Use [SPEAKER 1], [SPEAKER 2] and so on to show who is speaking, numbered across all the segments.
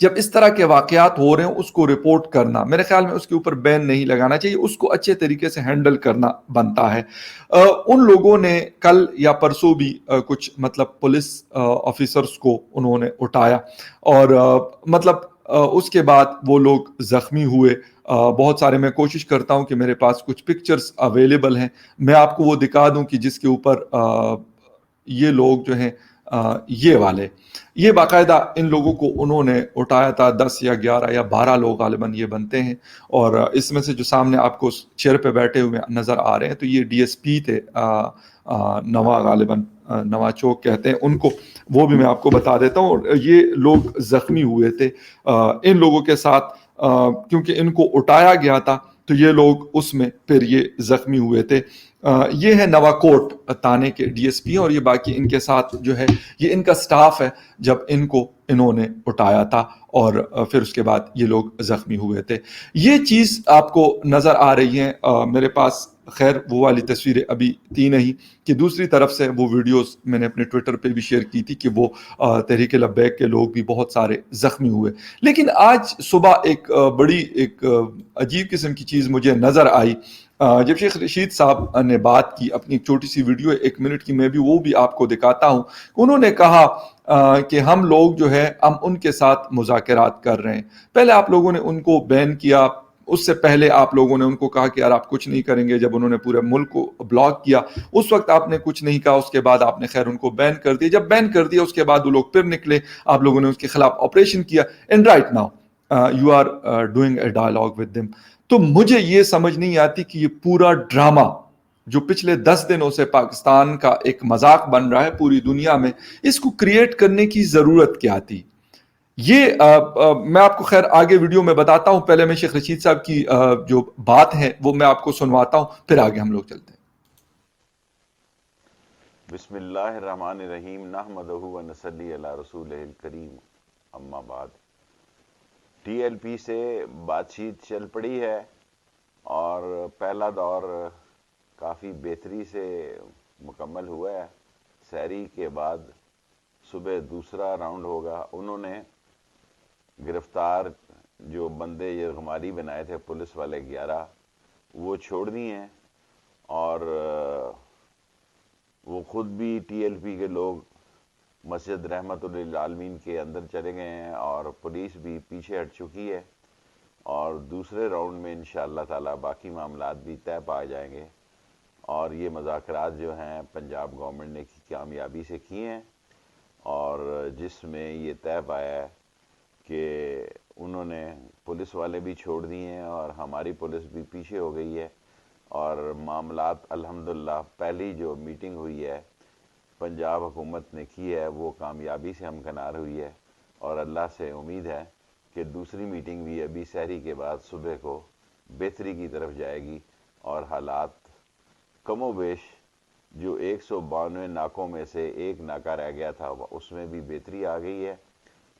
[SPEAKER 1] جب اس طرح کے واقعات ہو رہے ہیں اس کو رپورٹ کرنا، میرے خیال میں اس کے اوپر بین نہیں لگانا چاہیے، اس کو اچھے طریقے سے ہینڈل کرنا بنتا ہے۔ ان لوگوں نے کل یا پرسوں بھی کچھ مطلب پولیس آفیسرز کو انہوں نے اٹھایا، اور مطلب اس کے بعد وہ لوگ زخمی ہوئے بہت سارے۔ میں کوشش کرتا ہوں کہ میرے پاس کچھ پکچرز اویلیبل ہیں، میں آپ کو وہ دکھا دوں کہ جس کے اوپر یہ لوگ جو ہیں یہ والے، یہ باقاعدہ ان لوگوں کو انہوں نے اٹھایا تھا، 10 یا 11 یا 12 لوگ غالباً یہ بنتے ہیں، اور اس میں سے جو سامنے آپ کو چیئر پہ بیٹھے ہوئے نظر آ رہے ہیں تو یہ ڈی ایس پی تھے نواں، غالباً نواں چوک کہتے ہیں ان کو، وہ بھی میں آپ کو بتا دیتا ہوں۔ اور یہ لوگ زخمی ہوئے تھے ان لوگوں کے ساتھ، کیونکہ ان کو اٹھایا گیا تھا تو یہ لوگ اس میں پھر یہ زخمی ہوئے تھے۔ یہ ہے نواکوٹ تانے کے ڈی ایس پی، اور یہ باقی ان کے ساتھ جو ہے یہ ان کا سٹاف ہے جب ان کو انہوں نے اٹھایا تھا، اور پھر اس کے بعد یہ لوگ زخمی ہوئے تھے۔ یہ چیز آپ کو نظر آ رہی ہے میرے پاس، خیر وہ والی تصویریں ابھی تھی نہیں، کہ دوسری طرف سے وہ ویڈیوز میں نے اپنے ٹویٹر پہ بھی شیئر کی تھی کہ وہ تحریک لبیک کے لوگ بھی بہت سارے زخمی ہوئے۔ لیکن آج صبح ایک بڑی ایک عجیب قسم کی چیز مجھے نظر آئی جب شیخ رشید صاحب نے بات کی، اپنی ایک چھوٹی سی ویڈیو 1 منٹ کی، میں بھی وہ بھی آپ کو دکھاتا ہوں۔ انہوں نے کہا کہ ہم لوگ جو ہے ہم ان کے ساتھ مذاکرات کر رہے ہیں۔ پہلے آپ لوگوں نے ان کو بین کیا، اس سے پہلے آپ لوگوں نے ان کو کہا کہ یار آپ کچھ نہیں کریں گے، جب انہوں نے پورے ملک کو بلاک کیا اس وقت آپ نے کچھ نہیں کہا، اس کے بعد آپ نے خیر ان کو بین کر دیا، جب بین کر دیا اس کے بعد وہ لوگ پھر نکلے، آپ لوگوں نے اس کے خلاف آپریشن کیا، and right now you are doing a dialogue with them. تو مجھے یہ سمجھ نہیں آتی کہ یہ پورا ڈرامہ جو پچھلے 10 دنوں سے پاکستان کا ایک مذاق بن رہا ہے پوری دنیا میں، اس کو کریٹ کرنے کی ضرورت کیا تھی؟ یہ میں آپ کو خیر آگے ویڈیو میں بتاتا ہوں، پہلے میں شیخ رشید صاحب کی جو بات ہے وہ میں آپ کو سنواتا ہوں، پھر آگے ہم لوگ چلتے ہیں۔
[SPEAKER 2] بسم اللہ الرحمن الرحیم، نحمدہ و نصلی علی رسولہ الکریم، اما بعد۔ ٹی ایل پی سے بات چیت چل پڑی ہے، اور پہلا دور کافی بہتری سے مکمل ہوا ہے۔ سحری کے بعد صبح دوسرا راؤنڈ ہوگا۔ انہوں نے گرفتار جو بندے یرغمالی بنائے تھے پولیس والے 11، وہ چھوڑ دی ہیں، اور وہ خود بھی ٹی ایل پی کے لوگ مسجد رحمت للعالمین کے اندر چلے گئے ہیں، اور پولیس بھی پیچھے ہٹ چکی ہے، اور دوسرے راؤنڈ میں انشاءاللہ تعالی باقی معاملات بھی طے پا جائیں گے۔ اور یہ مذاکرات جو ہیں پنجاب گورنمنٹ نے کامیابی سے کیے ہیں، اور جس میں یہ طے پایا ہے کہ انہوں نے پولیس والے بھی چھوڑ دیے ہیں، اور ہماری پولیس بھی پیچھے ہو گئی ہے، اور معاملات الحمدللہ پہلی جو میٹنگ ہوئی ہے پنجاب حکومت نے کی ہے وہ کامیابی سے ہمکنار ہوئی ہے، اور اللہ سے امید ہے کہ دوسری میٹنگ بھی ابھی سحری کے بعد صبح کو بہتری کی طرف جائے گی، اور حالات کم و بیش جو 192 ناکوں میں سے ایک ناکہ رہ گیا تھا اس میں بھی بہتری آ گئی ہے،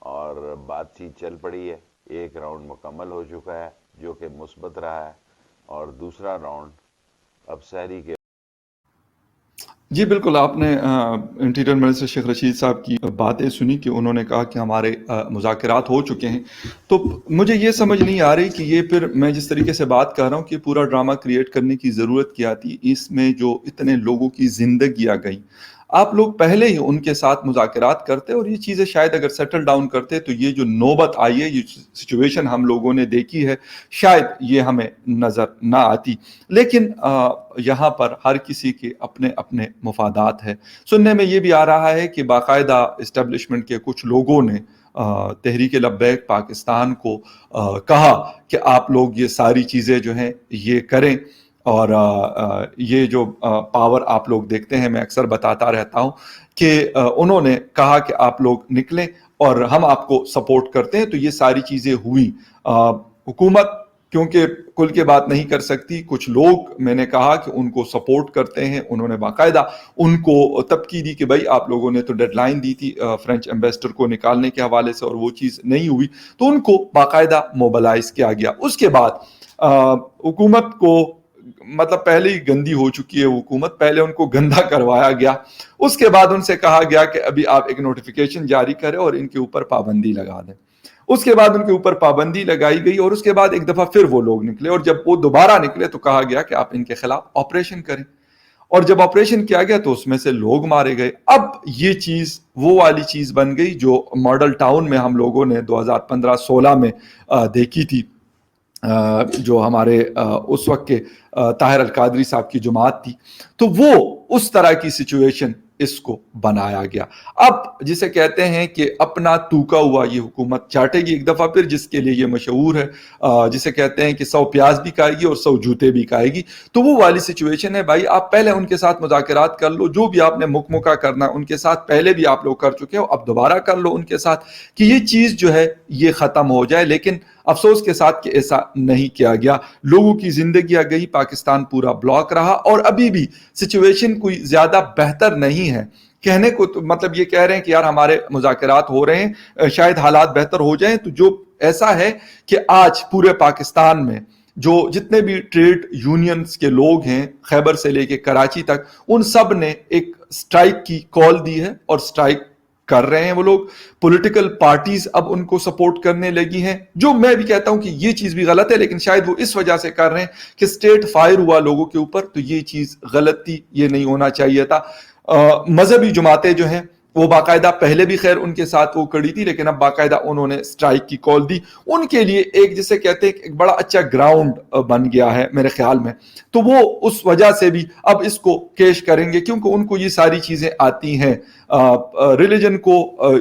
[SPEAKER 2] اور بات چیت چل پڑی ہے۔ ایک راؤنڈ مکمل ہو چکا ہے جو کہ مثبت رہا ہے، اور دوسرا راؤنڈ اب سحری کے
[SPEAKER 1] جی بالکل، آپ نے انٹیریئر منسٹر شیخ رشید صاحب کی باتیں سنی کہ انہوں نے کہا کہ ہمارے مذاکرات ہو چکے ہیں، تو مجھے یہ سمجھ نہیں آ رہی کہ یہ پھر میں جس طریقے سے بات کر رہا ہوں کہ پورا ڈرامہ کریٹ کرنے کی ضرورت کیا تھی؟ اس میں جو اتنے لوگوں کی زندگیاں گئیں، آپ لوگ پہلے ہی ان کے ساتھ مذاکرات کرتے اور یہ چیزیں شاید اگر سیٹل ڈاؤن کرتے تو یہ جو نوبت آئی ہے، یہ سچویشن ہم لوگوں نے دیکھی ہے، شاید یہ ہمیں نظر نہ آتی۔ لیکن یہاں پر ہر کسی کے اپنے اپنے مفادات ہیں۔ سننے میں یہ بھی آ رہا ہے کہ باقاعدہ اسٹیبلشمنٹ کے کچھ لوگوں نے تحریک لبیک پاکستان کو کہا کہ آپ لوگ یہ ساری چیزیں جو ہیں یہ کریں، اور یہ جو پاور آپ لوگ دیکھتے ہیں، میں اکثر بتاتا رہتا ہوں کہ انہوں نے کہا کہ آپ لوگ نکلیں اور ہم آپ کو سپورٹ کرتے ہیں، تو یہ ساری چیزیں ہوئیں۔ حکومت کیونکہ کل کے بات نہیں کر سکتی، کچھ لوگ میں نے کہا کہ ان کو سپورٹ کرتے ہیں، انہوں نے باقاعدہ ان کو تبکی دی کہ بھائی آپ لوگوں نے تو ڈیڈ لائن دی تھی فرینچ ایمبیسڈر کو نکالنے کے حوالے سے، اور وہ چیز نہیں ہوئی، تو ان کو باقاعدہ موبلائز کیا گیا۔ اس کے بعد حکومت کو مطلب پہلے ہی گندی ہو چکی ہے حکومت، پہلے ان کو گندا کروایا گیا، اس کے بعد ان سے کہا گیا کہ ابھی آپ ایک نوٹیفیکیشن جاری کریں اور ان کے اوپر پابندی لگا دیں۔ اس کے بعد ان کے اوپر پابندی لگائی گئی اور اس کے بعد ایک دفعہ پھر وہ لوگ نکلے اور جب وہ دوبارہ نکلے تو کہا گیا کہ آپ ان کے خلاف آپریشن کریں اور جب آپریشن کیا گیا تو اس میں سے لوگ مارے گئے. اب یہ چیز وہ والی چیز بن گئی جو ماڈل ٹاؤن میں ہم لوگوں نے 2015-16 میں دیکھی تھی, جو ہمارے اس وقت کے طاہر القادری صاحب کی جماعت تھی. تو وہ اس طرح کی سچویشن اس کو بنایا گیا. اب جسے کہتے ہیں کہ اپنا توکا ہوا یہ حکومت چاٹے گی ایک دفعہ پھر, جس کے لیے یہ مشہور ہے, جسے کہتے ہیں کہ 100 پیاز بھی کھائے گی اور 100 جوتے بھی کھائے گی. تو وہ والی سچویشن ہے بھائی, آپ پہلے ان کے ساتھ مذاکرات کر لو, جو بھی آپ نے مکمکہ کرنا ان کے ساتھ پہلے بھی آپ لوگ کر چکے ہو, اب دوبارہ کر لو ان کے ساتھ کہ یہ چیز جو ہے یہ ختم ہو جائے. لیکن افسوس کے ساتھ کہ ایسا نہیں کیا گیا. لوگوں کی زندگیاں گئی, پاکستان پورا بلاک رہا اور ابھی بھی سچویشن کوئی زیادہ بہتر نہیں ہے. کہنے کو تو مطلب یہ کہہ رہے ہیں کہ یار ہمارے مذاکرات ہو رہے ہیں, شاید حالات بہتر ہو جائیں. تو جو ایسا ہے کہ آج پورے پاکستان میں جو جتنے بھی ٹریڈ یونینز کے لوگ ہیں خیبر سے لے کے کراچی تک, ان سب نے ایک سٹرائک کی کال دی ہے اور سٹرائک کر رہے ہیں وہ لوگ. پولیٹیکل پارٹیز اب ان کو سپورٹ کرنے لگی ہیں, جو میں بھی کہتا ہوں کہ یہ چیز بھی غلط ہے, لیکن شاید وہ اس وجہ سے کر رہے ہیں کہ سٹیٹ فائر ہوا لوگوں کے اوپر, تو یہ چیز غلط تھی, یہ نہیں ہونا چاہیے تھا. مذہبی جماعتیں جو ہیں وہ باقاعدہ پہلے بھی خیر ان کے ساتھ وہ کڑی تھی, لیکن اب باقاعدہ انہوں نے سٹرائک کی کال دی. ان کے لیے ایک جسے کہتے ہیں ایک بڑا اچھا گراؤنڈ بن گیا ہے میرے خیال میں. تو وہ اس وجہ سے بھی اب اس کو کیش کریں گے کیونکہ ان کو یہ ساری چیزیں آتی ہیں. ریلیجن کو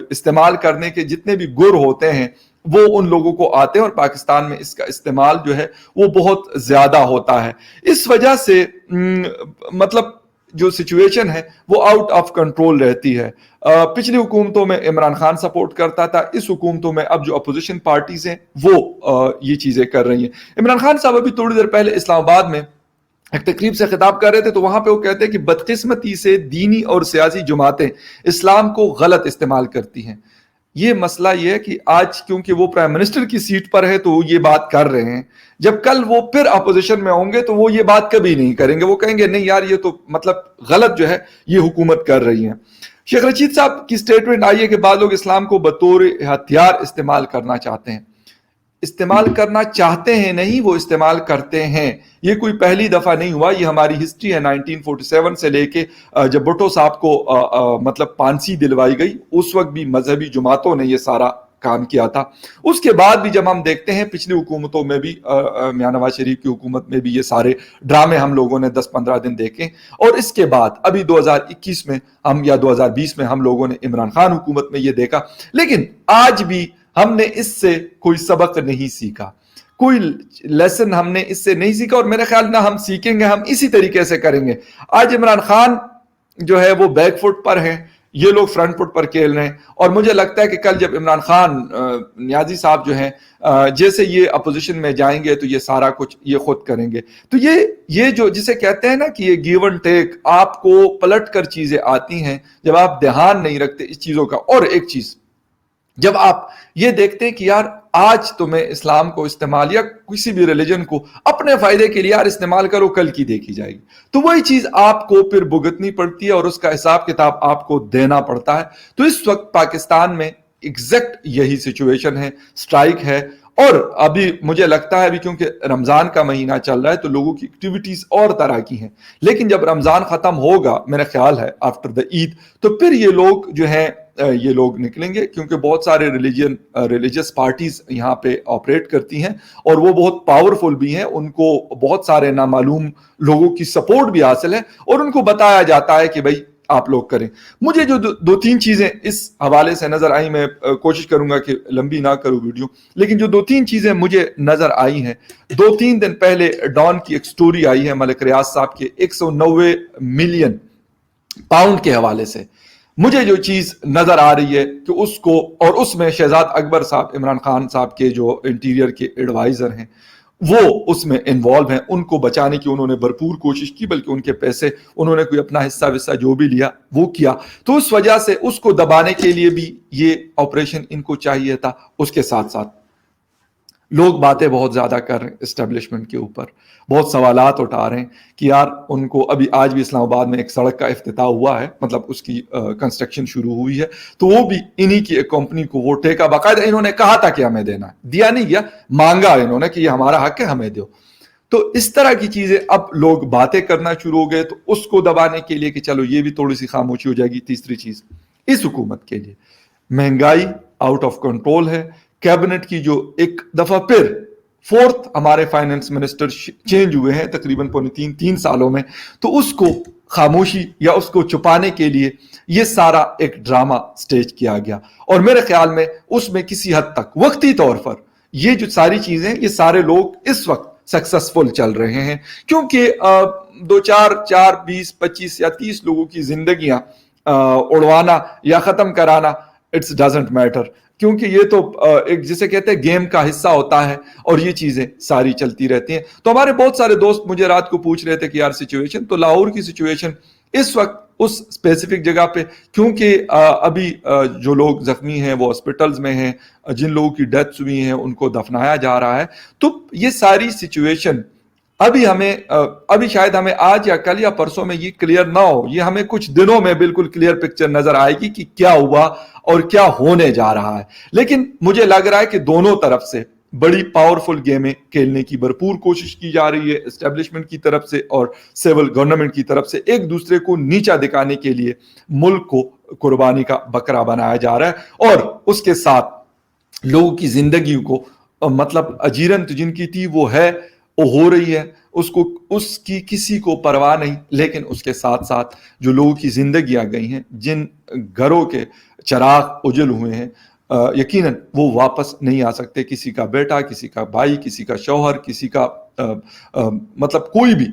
[SPEAKER 1] استعمال کرنے کے جتنے بھی گر ہوتے ہیں وہ ان لوگوں کو آتے ہیں, اور پاکستان میں اس کا استعمال جو ہے وہ بہت زیادہ ہوتا ہے. اس وجہ سے مطلب جو سچویشن ہے وہ آؤٹ آف کنٹرول رہتی ہے. پچھلی حکومتوں میں عمران خان سپورٹ کرتا تھا, اس حکومتوں میں اب جو اپوزیشن پارٹیز ہیں وہ یہ چیزیں کر رہی ہیں. عمران خان صاحب ابھی تھوڑی دیر پہلے اسلام آباد میں ایک تقریب سے خطاب کر رہے تھے, تو وہاں پہ وہ کہتے ہیں کہ بدقسمتی سے دینی اور سیاسی جماعتیں اسلام کو غلط استعمال کرتی ہیں. یہ مسئلہ یہ ہے کہ آج کیونکہ وہ پرائم منسٹر کی سیٹ پر ہے تو وہ یہ بات کر رہے ہیں, جب کل وہ پھر اپوزیشن میں ہوں گے تو وہ یہ بات کبھی نہیں کریں گے. وہ کہیں گے نہیں یار یہ تو مطلب غلط جو ہے یہ حکومت کر رہی ہے. شیخ رشید صاحب کی سٹیٹمنٹ آئی ہے کہ بعض لوگ اسلام کو بطور ہتھیار استعمال کرنا چاہتے ہیں. استعمال کرنا چاہتے ہیں نہیں, وہ استعمال کرتے ہیں. یہ کوئی پہلی دفعہ نہیں ہوا, یہ ہماری ہسٹری ہے 1947 سے لے کے جب بھٹو صاحب کو مطلب پھانسی دلوائی گئی, اس وقت بھی مذہبی جماعتوں نے یہ سارا کام کیا تھا. اس کے بعد بھی جب ہم دیکھتے ہیں پچھلی حکومتوں میں بھی, میاں نواز شریف کی حکومت میں بھی یہ سارے ڈرامے ہم لوگوں نے 10-15 دن دیکھے, اور اس کے بعد ابھی 2021 میں ہم یا 2020 میں ہم لوگوں نے عمران خان حکومت میں یہ دیکھا. لیکن آج بھی ہم نے اس سے کوئی سبق نہیں سیکھا, کوئی لیسن ہم نے اس سے نہیں سیکھا, اور میرے خیال نہ ہم سیکھیں گے, ہم اسی طریقے سے کریں گے. آج عمران خان جو ہے وہ بیک فٹ پر ہیں, یہ لوگ فرنٹ فٹ پر کھیل رہے ہیں, اور مجھے لگتا ہے کہ کل جب عمران خان نیازی صاحب جو ہیں جیسے یہ اپوزیشن میں جائیں گے تو یہ سارا کچھ یہ خود کریں گے. تو یہ جو جسے کہتے ہیں نا کہ یہ گیو اینڈ ٹیک, آپ کو پلٹ کر چیزیں آتی ہیں جب آپ دھیان نہیں رکھتے اس چیزوں کا. اور ایک چیز, جب آپ یہ دیکھتے ہیں کہ یار آج تمہیں اسلام کو استعمال یا کسی بھی ریلیجن کو اپنے فائدے کے لیے یار استعمال کرو, کل کی دیکھی جائے گی, تو وہی چیز آپ کو پھر بھگتنی پڑتی ہے اور اس کا حساب کتاب آپ کو دینا پڑتا ہے. تو اس وقت پاکستان میں ایگزیکٹ یہی سچویشن ہے, سٹرائک ہے. اور ابھی مجھے لگتا ہے ابھی کیونکہ رمضان کا مہینہ چل رہا ہے تو لوگوں کی ایکٹیویٹیز اور طرح کی ہیں, لیکن جب رمضان ختم ہوگا میرا خیال ہے آفٹر دا عید, تو پھر یہ لوگ جو ہیں یہ لوگ نکلیں گے, کیونکہ بہت سارے ریلیجس پارٹیز یہاں پہ آپریٹ کرتی ہیں اور وہ بہت پاورفل بھی ہیں, ان کو بہت سارے نامعلوم لوگوں کی سپورٹ بھی حاصل ہے, اور ان کو بتایا جاتا ہے کہ بھائی آپ لوگ کریں. مجھے جو 2-3 چیزیں اس حوالے سے نظر آئی, میں کوشش کروں گا کہ لمبی نہ کروں ویڈیو, لیکن جو 2-3 چیزیں مجھے نظر آئی ہیں. 2-3 دن پہلے ڈان کی ایک سٹوری آئی ہے ملک ریاض صاحب کے 190 ملین پاؤنڈ کے حوالے سے. مجھے جو چیز نظر آ رہی ہے کہ اس کو, اور اس میں شہزاد اکبر صاحب عمران خان صاحب کے جو انٹیریئر کے ایڈوائزر ہیں وہ اس میں انوالو ہیں, ان کو بچانے کی انہوں نے بھرپور کوشش کی, بلکہ ان کے پیسے انہوں نے کوئی اپنا حصہ جو بھی لیا وہ کیا. تو اس وجہ سے اس کو دبانے کے لیے بھی یہ آپریشن ان کو چاہیے تھا. اس کے ساتھ ساتھ لوگ باتیں بہت زیادہ کر رہے ہیں اسٹیبلشمنٹ کے اوپر, بہت سوالات اٹھا رہے ہیں کہ یار ان کو ابھی آج بھی اسلام آباد میں ایک سڑک کا افتتاح ہوا ہے, مطلب اس کی کنسٹرکشن شروع ہوئی ہے, تو وہ بھی انہی کی ایک کمپنی کو وہ ٹھیکہ باقاعدہ انہوں نے کہا تھا کہ ہمیں دینا ہے, دیا نہیں گیا, مانگا انہوں نے کہ یہ ہمارا حق ہے ہمیں دو. تو اس طرح کی چیزیں اب لوگ باتیں کرنا شروع ہو گئے, تو اس کو دبانے کے لیے کہ چلو یہ بھی تھوڑی سی خاموشی ہو جائے گی. تیسری چیز اس حکومت کے لیے مہنگائی آؤٹ آف کنٹرول ہے. کیبنٹ کی جو ایک دفعہ پھر فورتھ ہمارے فائنانس منسٹر چینج ہوئے ہیں تقریباً تین سالوں میں, تو اس کو خاموشی یا اس کو چھپانے کے لیے یہ سارا ایک ڈرامہ سٹیج کیا گیا. اور میرے خیال میں اس میں کسی حد تک وقتی طور پر یہ جو ساری چیزیں یہ سارے لوگ اس وقت سکسسفل چل رہے ہیں, کیونکہ 20 25 یا 30 لوگوں کی زندگیاں اڑوانا یا ختم کرانا اٹس ڈزنٹ میٹر, کیونکہ یہ تو ایک جسے کہتے ہیں گیم کا حصہ ہوتا ہے اور یہ چیزیں ساری چلتی رہتی ہیں. تو ہمارے بہت سارے دوست مجھے رات کو پوچھ رہے تھے کہ یار سچویشن, تو لاہور کی سچویشن اس وقت اس اسپیسیفک جگہ پہ, کیونکہ ابھی جو لوگ زخمی ہیں وہ ہاسپٹلز میں ہیں, جن لوگوں کی ڈیتھس ہوئی ہیں ان کو دفنایا جا رہا ہے, تو یہ ساری سچویشن ابھی شاید ہمیں آج یا کل یا پرسوں میں یہ کلیئر نہ ہو, یہ ہمیں کچھ دنوں میں بالکل کلیئر پکچر نظر آئے گی کہ کیا ہوا اور کیا ہونے جا رہا ہے. لیکن مجھے لگ رہا ہے کہ دونوں طرف سے بڑی پاورفل گیمیں کھیلنے کی بھرپور کوشش کی جا رہی ہے, اسٹیبلشمنٹ کی طرف سے اور سول گورنمنٹ کی طرف سے, ایک دوسرے کو نیچا دکھانے کے لیے ملک کو قربانی کا بکرا بنایا جا رہا ہے, اور اس کے ساتھ لوگوں کی زندگی کو مطلب اجیرن جن کی تھی وہ ہے, وہ ہو رہی ہے, اس کی کسی کو پرواہ نہیں. لیکن اس کے ساتھ ساتھ جو لوگوں کی زندگیاں گئی ہیں, جن گھروں کے چراغ اجل ہوئے ہیں, یقیناً وہ واپس نہیں آ سکتے. کسی کا بیٹا, کسی کا بھائی, کسی کا شوہر, کسی کا مطلب کوئی بھی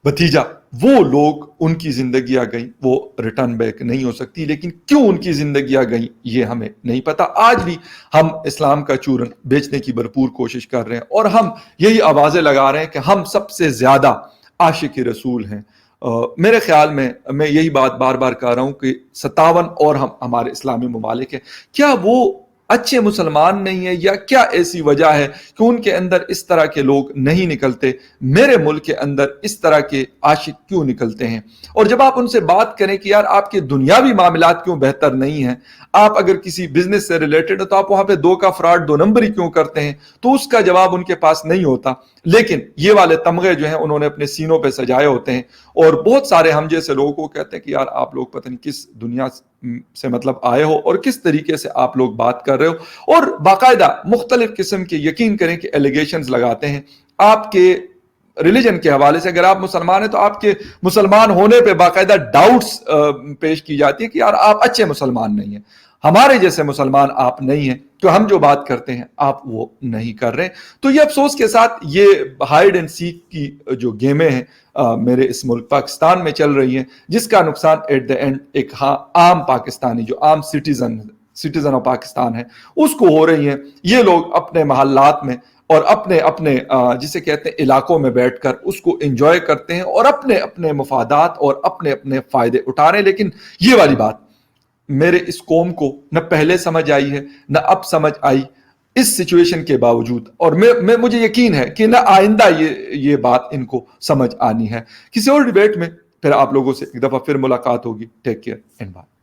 [SPEAKER 1] بھتیجا, وہ لوگ ان کی زندگیاں گئیں, وہ ریٹرن بیک نہیں ہو سکتی. لیکن کیوں ان کی زندگیاں گئیں یہ ہمیں نہیں پتا. آج بھی ہم اسلام کا چورن بیچنے کی بھرپور کوشش کر رہے ہیں, اور ہم یہی آوازیں لگا رہے ہیں کہ ہم سب سے زیادہ عاشق رسول ہیں. میرے خیال میں یہی بات بار بار کہہ رہا ہوں کہ 57 اور ہمارے اسلامی ممالک ہیں, کیا وہ اچھے مسلمان نہیں ہیں, یا کیا ایسی وجہ ہے کہ ان کے اندر اس طرح کے لوگ نہیں نکلتے؟ میرے ملک کے اندر اس طرح کے عاشق کیوں نکلتے ہیں؟ اور جب آپ ان سے بات کریں کہ یار آپ کے دنیاوی معاملات کیوں بہتر نہیں ہیں, آپ اگر کسی بزنس سے ریلیٹڈ ہے تو آپ وہاں پہ 2 کا فراڈ 2 نمبری کیوں کرتے ہیں, تو اس کا جواب ان کے پاس نہیں ہوتا. لیکن یہ والے تمغے جو ہیں انہوں نے اپنے سینوں پہ سجائے ہوتے ہیں, اور بہت سارے ہم جیسے لوگوں کو کہتے ہیں کہ یار آپ لوگ پتہ نہیں کس دنیا سے مطلب آئے ہو اور کس طریقے سے آپ لوگ بات کر رہے ہو, اور باقاعدہ مختلف قسم کے یقین کریں کہ ایلیگیشنز لگاتے ہیں آپ کے ریلیجن کے حوالے سے. اگر آپ مسلمان ہیں تو آپ کے مسلمان ہونے پہ باقاعدہ ڈاؤٹس پیش کی جاتی ہے کہ یار آپ اچھے مسلمان نہیں ہیں, ہمارے جیسے مسلمان آپ نہیں ہیں, تو ہم جو بات کرتے ہیں آپ وہ نہیں کر رہے. تو یہ افسوس کے ساتھ یہ ہائیڈ اینڈ سیک کی جو گیمیں ہیں میرے اس ملک پاکستان میں چل رہی ہیں, جس کا نقصان ایٹ دا اینڈ ایک عام پاکستانی جو عام سٹیزن آف پاکستان ہے اس کو ہو رہی ہیں. یہ لوگ اپنے محلات میں اور اپنے جسے کہتے ہیں علاقوں میں بیٹھ کر اس کو انجوائے کرتے ہیں اور اپنے مفادات اور اپنے فائدے اٹھا رہے ہیں. لیکن یہ والی بات میرے اس قوم کو نہ پہلے سمجھ آئی ہے نہ اب سمجھ آئی اس سچویشن کے باوجود, اور مجھے یقین ہے کہ نہ آئندہ یہ بات ان کو سمجھ آنی ہے. کسی اور ڈیبیٹ میں پھر آپ لوگوں سے ایک دفعہ پھر ملاقات ہوگی. Take care and bye.